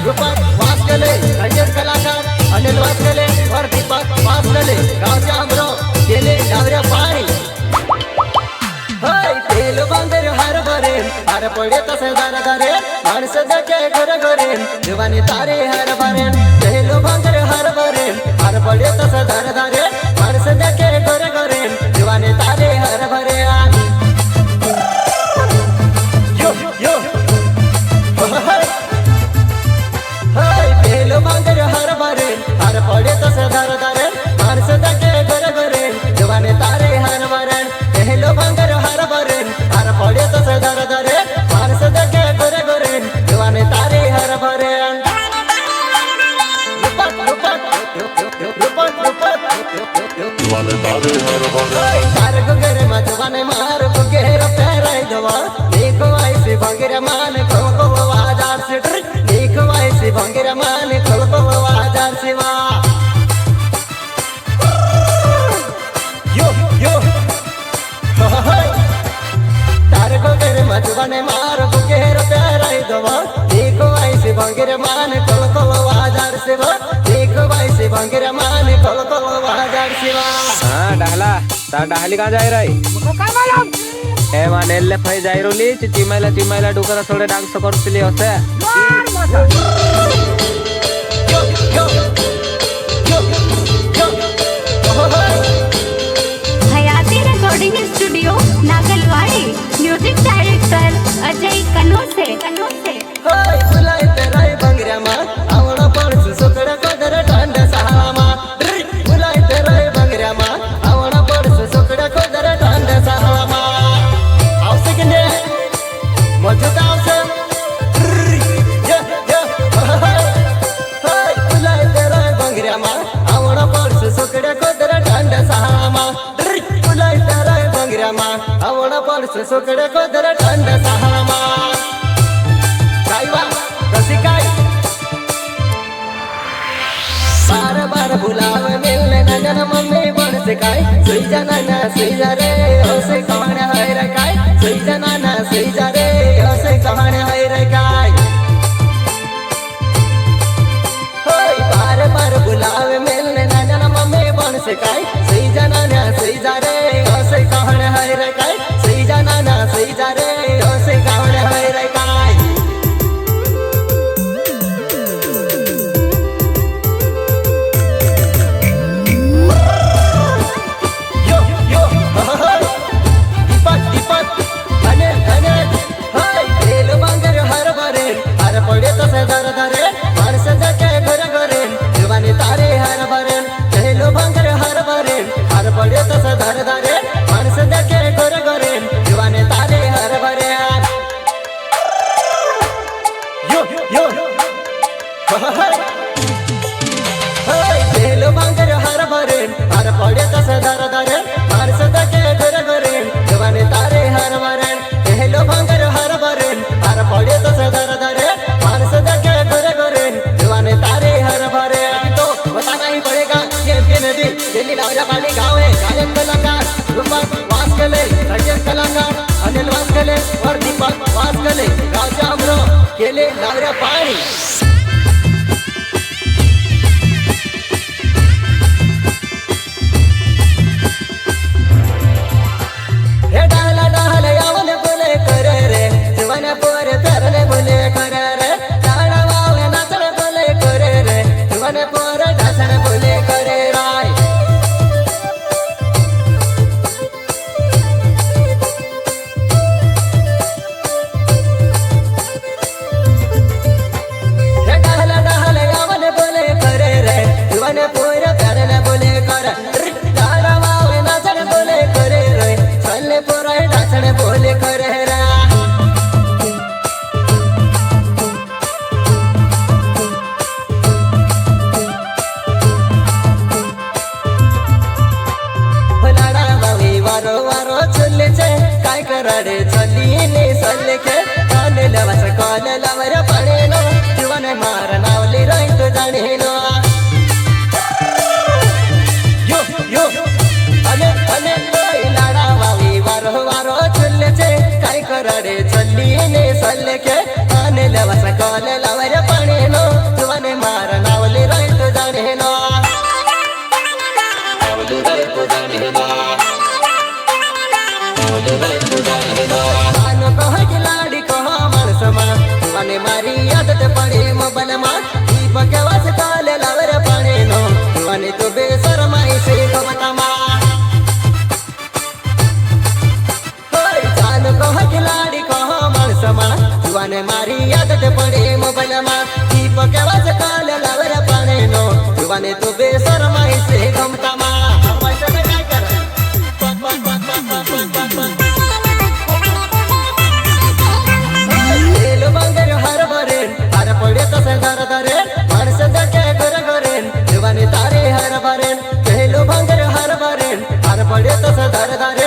रूपक वाचले संगीत कलाकार अनिल वाचले और दीपक वाचले गावचे आमरो गेले डावऱ्या पाणी हाय तेल बांधर हर पडे तसे दार दारे माणस जके घर घरे देवाने तारे हर भरे तेल बांधर हर पडे तसे दार दारे माणस जके घर घरे देवाने तारे हर भरे हर पडे तसे धर धरे माणस जके घर घरे देवाने तारे हर भरे पहलो बांगर हर भरे हर पडे तसे धर धरे माणस जके घर घरे देवाने तारे हर भरे तार गुगरे मजवाने मार गुगेर पैराय दवा देखो ऐसे भंगेर मान को आजार से देखो ऐसे भंगेर मान को आजार से वा तार गुगरे मजवाने मार गुगेर पैराय दवा देखो ऐसे भंगेर मान को आजार से वा देखो ऐसे भंगेर मान को आजार से वा हाँ डाहला तार डाहली कहाँ जाए रही काय मालूम ए मानेल्ले फै जाई रोली चिमायला डुकर थोडे डान्स करतली होते हयाती recording studio Nagalwadi music director Ajay Kanose हाय फुलाय तेराय बंगऱ्या मा आवडा पडस सोकड कदर ठंड सहामा फुलाय तेराय बंगऱ्या मा आवडा पडस सोकड कदर ठंड सहामा आवसे किने मजो आवसे हाय फुलाय तेराय बंगऱ्या मा आवडा पडस सोकड कदर ठंड सहामा फुलाय तेराय बंगऱ्या मा आवडा पडस सोकड कदर ठंड सहामा बार बार बुलावे मिलने नजर मम्मी बन से काय सुई जाना ना सुई जा रे ओसे कहाने है रे काय सुई जाना ना सुई जा रे ओसे कहाने है रे काय होय बार बार बुलावे मिलने नजर मम्मी बन से काय सुई जाना ना सुई जा रे ओसे कहाने है रे काय सुई जाना ना सुई जा रे ओसे कहाने है रे काय पडे तसे दर दरे माणस जके घर घरे देवाने तारे हर भरे तेलो भांगर हर भरे हर पडे तसे दर दरे माणस जके घर घरे देवाने तारे हर भरे हाय तेलो भांगर हर भरे हर पडे तसे दर दरे माणस जके घर घरे देवाने तारे हर भरे तेलो भांगर हर भरे हर पडे तसे दर दरे दिल्ली लावजा पाणी गाव है गायक कलाकार रूपक वाचले संगीत कलाकार अनिल वाचले और दीपक वाचले गावचे आमरो केले लावऱ्या पाणी हे डाला डाला यावने बोले करे रे जीवन पोर तरले बोले करे रे डाला वावने नाचने बोले करे रे जीवन पोर नाचने बोले करे राय काय कराडे चलीने सल्लेके काले लवस काले लवर पडे नो जीवन मार नावली रंग जाणे नो यो यो अले अले लाडा वावी वारो वारो चल्लेचे काय कराडे चलीने सल्लेके काले लवस काले लवर पडे नो जुवाने मारी आदत पड़े मोबाइल मा दीपक आवाज काल लावर पाने नो जुवाने तो बेशरमाई से गमता मा पैसा काय कर तेलो बांगर हर भरेन हर पडे तसे घर धरेन माणस जगे घर घरेन जुवाने तारे हर भरेन तेलो बांगर हर भरेन हर पडे तसे घर धरेन